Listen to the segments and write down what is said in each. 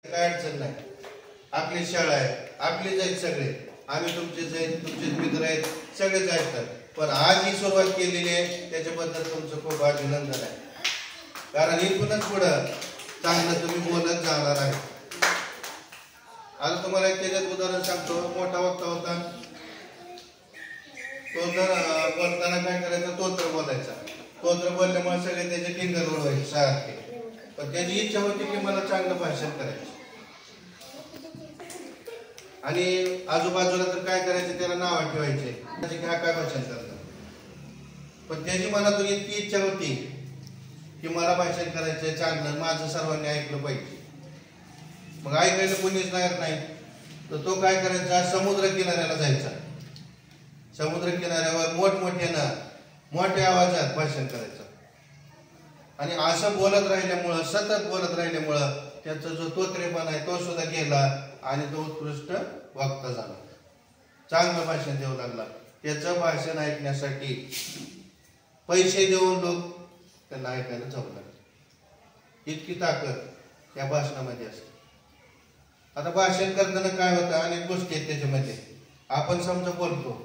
काय अडचण नाही, आपली शाळा आहे, आपलीच आहेत सगळे, आम्ही तुमचेच आहेत, तुमचेच मित्र आहेत, सगळेच आहेत. पण आज ही सुरुवात केलेली आहे त्याच्याबद्दल तुमचं खूप अभिनंदन आहे. कारण इथूनच पुढं चांगलं तुम्ही बोलत जाणार आहे. आता तुम्हाला एक त्याच्यात उदाहरण सांगतो. मोठा वक्ता होता, तो जर बोलताना काय करायचं, तोत्र बोलायचा. तोत्र बोलल्यामुळे सगळे त्याचे फिंगर उडवायचे सारखे. पण त्याची इच्छा होती की मला चांगलं भाषण करायचं. आणि आजूबाजूला तर काय करायचं, त्याला नाव ठेवायचे की हा काय भाषण करतात. पण त्याची मनातून इतकी इच्छा होती की मला भाषण करायचं चांगलं, माझं सर्वांनी ऐकलं पाहिजे. मग ऐकायला कोणीच नाही, तर तो काय करायचा, समुद्र किनाऱ्याला जायचा. समुद्र किनाऱ्यावर मोठमोठ्यानं मोठ्या आवाजात भाषण करायचं. आणि असं बोलत राहिल्यामुळं, सतत बोलत राहिल्यामुळं त्याचा जो तोत्रेपणा आहे तो सुद्धा गेला आणि तो उत्कृष्ट वक्ता झाला, चांगलं भाषण देऊ लागला. त्याचं भाषण ऐकण्यासाठी पैसे देऊन लोक त्यांना ऐकायला जाऊ लागले. इतकी ताकद त्या भाषणामध्ये असते. आता भाषण करताना काय होतं, अनेक गोष्टी आहेत त्याच्यामध्ये. आपण समजा बोलतो,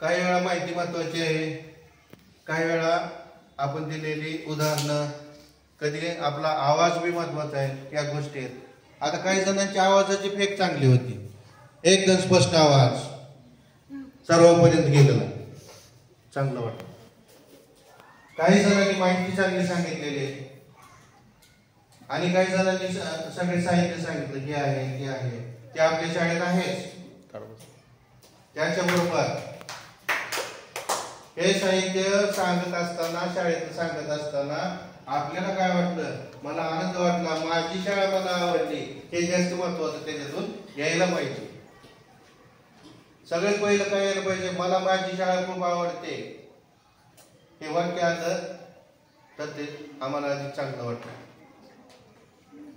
काही वेळा माहिती महत्वाची आहे, काही वेळा आपण दिलेली उदाहरणं, कधी आपला आवाज बी महत्वाचा आहे, या गोष्टी आहेत. आता काही जणांची आवाजाची फेक चांगली होती, एकदम स्पष्ट आवाज सर्वांपर्यंत गेलेला, चांगलं वाटतं. काही जणांनी माहिती चांगली सांगितलेली आहे आणि काही जणांनी सगळे साहित्य सांगितलं, हे आहे हे आहे, ते आपल्या शाळेत आहेच. त्याच्याबरोबर हे साहित्य सांगत असताना, शाळेत सांगत असताना आपल्याला काय वाटलं, मला आनंद वाटला, माझी शाळा मला आवडली, हे जास्त महत्वाचं त्याच्यातून यायला पाहिजे. सगळ्यात पहिलं काय यायला पाहिजे, मला माझी शाळा खूप आवडते, हे वाक्य आलं तर ते आम्हाला अधिक चांगलं वाटतं.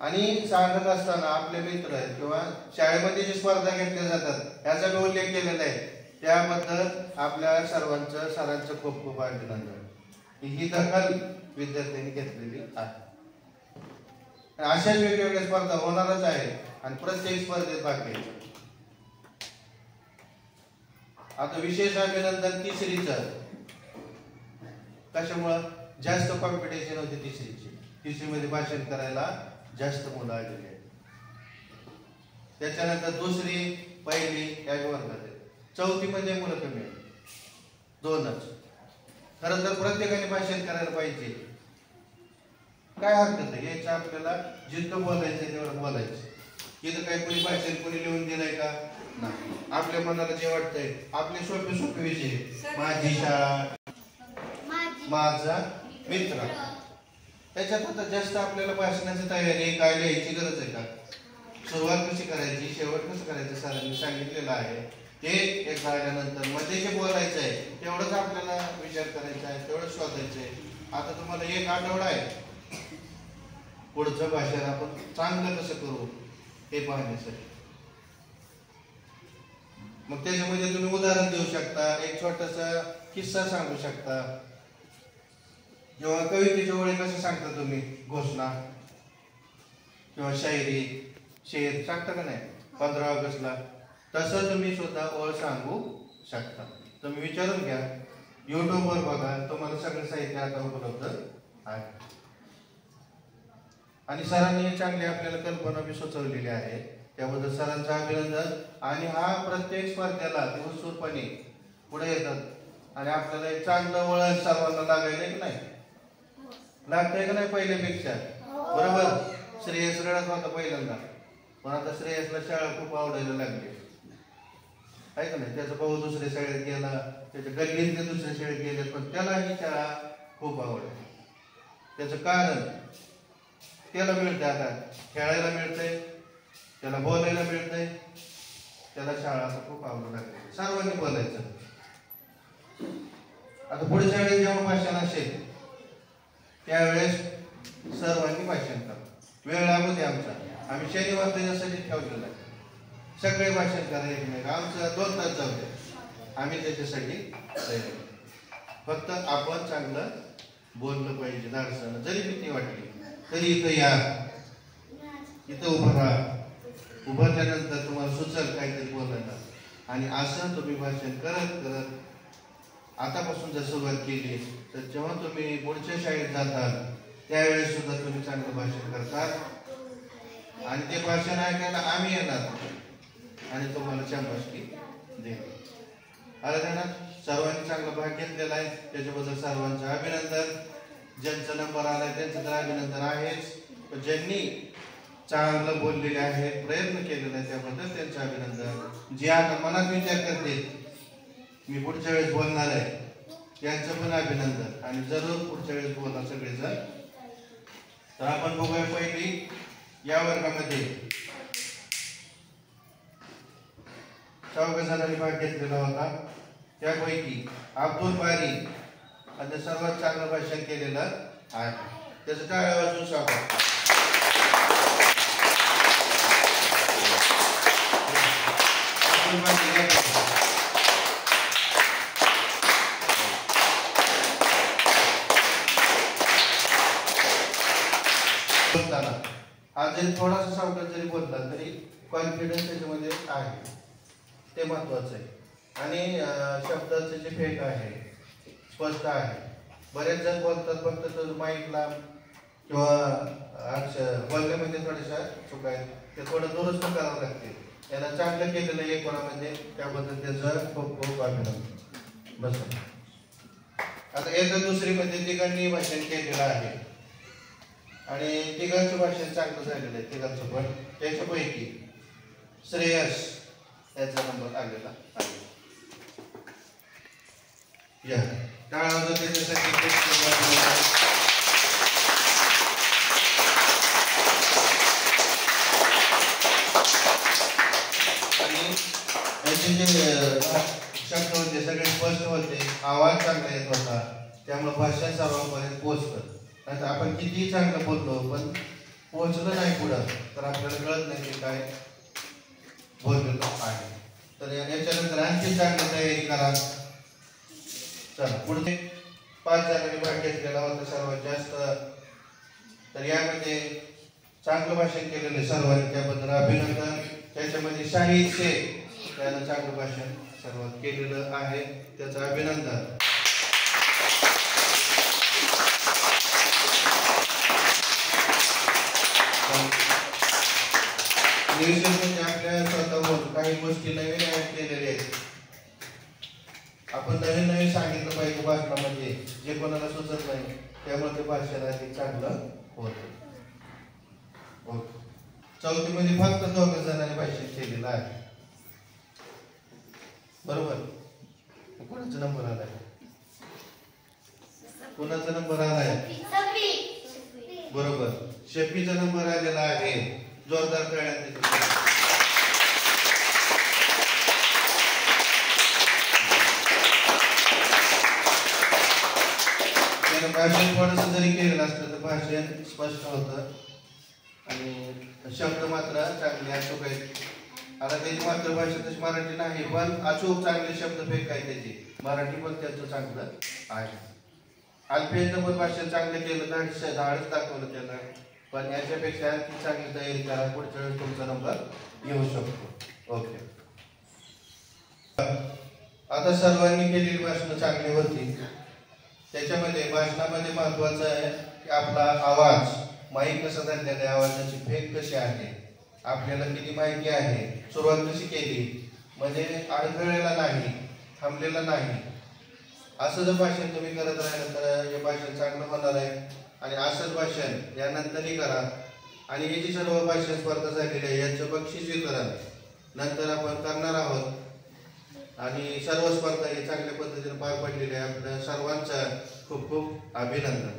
आणि सांगत असताना आपले मित्र किंवा शाळेमध्ये जी स्पर्धा घेतल्या जातात याचा मी उल्लेख केलेला आहे, त्याबद्दल आपल्या सर्वांचं, सरांचं खूप खूप अभिनंदन. ही दखल विद्यार्थ्यांनी घेतलेली आहे. अशाच वेगवेगळ्या स्पर्धा होणारच आहे आणि प्रत्येक स्पर्धेत भाग घ्यायचा. आता विशेष अभिनंदन तिसरीचं. कशामुळं, जास्त कॉम्पिटिशन होती तिसरीची. तिसरीमध्ये भाषण करायला जास्त मुलं आलेली आहेत. त्याच्यानंतर दुसरी, पहिली या वर्गात आहेत. चौथीमध्ये मुलं कमी आहेत, 2च. खरं तर प्रत्येकाने भाषण करायला पाहिजे, काय हरकत आहे, यायचं आपल्याला जितकं बोलायचं तेवढं बोलायचं. इथं काही कोणी भाषण कोणी लिहून दिलंय का, नाही. आपल्या मनाला जे वाटतंय, आपले सोपे सोपे विषय, माझी शाळा, माझा मित्र, त्याच्यात आता जास्त आपल्याला भाषणाची तयारी काय लिहायची गरज आहे का? सुरुवात कशी करायची, शेवट कसं करायचं सरांनी सांगितलेलं आहे. ते एक झाल्यानंतर मध्ये जे बोलायचं आहे तेवढंच आपल्याला विचार करायचा आहे, तेवढंच शोधायचं आहे. आता तुम्हाला 1 आठवडा आहे पुढचं भाषण आपण चांगलं कसं करू हे पाहण्यासाठी. मग त्याच्यामध्ये तुम्ही उदाहरण देऊ शकता, एक छोटासा किस्सा सांगू शकता, किंवा कवितेच्या ओळी कसं सांगता तुम्ही, घोषणा किंवा शायरी, शेर सांगता का नाही 15 ऑगस्टला, तसं तुम्ही सुद्धा ओळ सांगू शकता. तुम्ही विचारून घ्या, युट्यूबवर बघा, तुम्हाला सगळं साहित्य आता उपलब्ध आहे. आणि सरांनी चांगली आपल्याला कल्पना बी सुचवलेली आहे, त्याबद्दल सरांचं अभिनंदन. आणि हा प्रत्येक स्पर्धेला ते उत्सुकपणे पुढे येतात आणि आपल्याला एक चांगलं वळण सर्वांना लागायला की नाही, लागतंय का नाही पहिल्यापेक्षा, बरोबर. श्रेयस रडत होता पहिल्यांदा, पण आता श्रेयसला शाळा खूप आवडायला लागली आहे का नाही. त्याचा भाऊ दुसऱ्या शाळेत गेला, त्याच्या गल्लीतले दुसऱ्या शाळेत गेले, पण त्याला ही शाळा खूप आवडते. त्याचं कारण त्याला मिळते, आता खेळायला मिळतंय, त्याला बोलायला मिळतंय, त्याला शाळा आता खूप आवडू लागली. सर्वांनी बोलायचं. आता पुढच्या वेळेस जेव्हा भाषण असेल त्यावेळेस सर्वांनी भाषण करा. वेळ लागू दे आमचा, आम्ही शनिवार त्याच्यासाठी ठेवलेला आहे. सगळे भाषण करा एकमेक, आमचं 2 तास जाऊ दे, आम्ही त्याच्यासाठी तयार. फक्त आपण चांगलं बोललं पाहिजे, धाडसानं. जरी भीती वाटली तरी इथं या, इथं उभं राहा. उभारल्यानंतर तुम्हाला सुचल काहीतरी बोलायला आणि असं तुम्ही भाषण करत करत आतापासून जर सुरुवात केली तर जेव्हा तुम्ही पुढच्या शाळेत जातात त्यावेळेस सुद्धा तुम्ही चांगलं भाषण करतात आणि ते भाषण ऐकायला आम्ही येणार आणि तुम्हाला शाबासकी देऊ. आलं ना? सर्वांनी चांगला भाग घेतलेला आहे त्याच्याबद्दल सर्वांचं अभिनंदन. ज्यांचा नंबर आलाय त्यांचं तर अभिनंदन आहेच, पण ज्यांनी चांगलं बोललेले आहे प्रयत्न केलेला आहे त्याबद्दल त्यांचं अभिनंदन. जे आता मनात विचार करते मी पुढच्या वेळेस बोलणार आहे त्यांचं पण अभिनंदन आणि जरूर पुढच्या वेळेस बोलणार सगळेजण. तर आपण बघूया पहिली या वर्गामध्ये 14 जणांनी भाग घेतलेला होता. त्यापैकी अब्दुल बारी आणि सर्वात चांगलं भाषण केलेलं आहे. त्याचं टाळ्या वाजवून स्वागत. आज जरी थोडासा सावकाश जरी बोलला तरी कॉन्फिडन्स त्याच्यामध्ये आहे, ते महत्वाचं आहे. आणि शब्दाचं जे फेक आहे स्पष्ट आहे. बरेच जण बोलतात फक्त तर माईकला किंवा बोलण्यामध्ये थोड्याशा चुका आहेत, ते थोडं दुरुस्त करावं लागते. याला चांगलं केलेलं आहे कोणामध्ये, त्याबद्दल त्याचं खूप खूप अभिनंदन. बस आता एकदा दुसरीमध्ये तिघांनी भाषण केलेलं आहे आणि तिघांचं भाषण चांगलं झालेलं आहे. तिघांचं पण त्याच्यापैकी श्रेयस याचा नंबर आलेला आहे. या टाळा त्याच्यासाठी आणि त्याचे जे शब्द होते सगळे स्पष्ट होते, आवाज चांगला येत होता, त्यामुळे भाषण सर्वांपर्यंत पोहोचतं. नाही तर आपण कितीही चांगलं बोललो पण पोहोचलं नाही पुढं तर आपल्याला कळत नाही की काय बोललेलं आहे. तर याच्यानंतर आणखी चांगली तयारी करा. चला पुढे 5 जणांनी भाग घेतलेला होता सर्वात जास्त. तर यामध्ये चांगलं भाषण केलेलं सर्वांनी, त्याबद्दल अभिनंदन. त्याच्यामध्ये शाहीद शेख त्यानं चांगलं भाषण सर्वात केलेलं आहे, त्याचं अभिनंदन. आपल्या स्वतःहून काही गोष्टी नवीन ऍड केलेल्या आहेत. आपण नवीन नवीन सांगितलं पाहिजे भाषणामध्ये, जे कोणाला सुचत नाही, त्यामुळे ते भाषण अधिक चांगलं होतं. चौथीमध्ये फक्त 2 जणांनी भाषण केलेलं आहे. बरोबर. कोणाचा नंबर आलाय? कोणाचा नंबर आलाय? बरोबर, शफीचा नंबर आलेला आहे. जोरदार टाळ्या. त्यानं भाषण थोडंसं जरी केलेलं असलं तर भाषण स्पष्ट होतं आणि शब्द मात्र चांगले अचूक आहेत. आता त्याची मातृभाषा तशी मराठी नाही, पण अचूक चांगले शब्द फेक आहे त्याची. मराठी पण त्याचं चांगलं आहे. अल्फेजनं पण भाषण चांगलं केलं, धाडस दाखवलं त्याला. पण याच्यापेक्षा आणखी चांगली तयारी करा, पुढच्या वेळेस तुमचा नंबर येऊ शकतो. ओके. आता सर्वांनी केलेली भाषणं चांगली होती. त्याच्यामध्ये भाषणामध्ये महत्वाचं आहे की आपला आवाज, माईक कसा झालेला आहे, आवाजाची फेक कशी आहे, आपल्याला किती माहिती आहे, सुरुवात कशी केली, म्हणजे अडथळलेला नाही, थांबलेला नाही. असं जर भाषण तुम्ही करत राहिलं तर हे भाषण चांगलं होणार आहे. आणि असंच भाषण यानंतरही करा. आणि ही जी सर्व भाषण स्पर्धा झालेली आहे यांचं बक्षीस वितरण नंतर आपण करणार आहोत. आणि सर्व स्पर्धा ही चांगल्या पद्धतीने पार पडलेली आहे. आपल्या सर्वांचं खूप खूप अभिनंदन.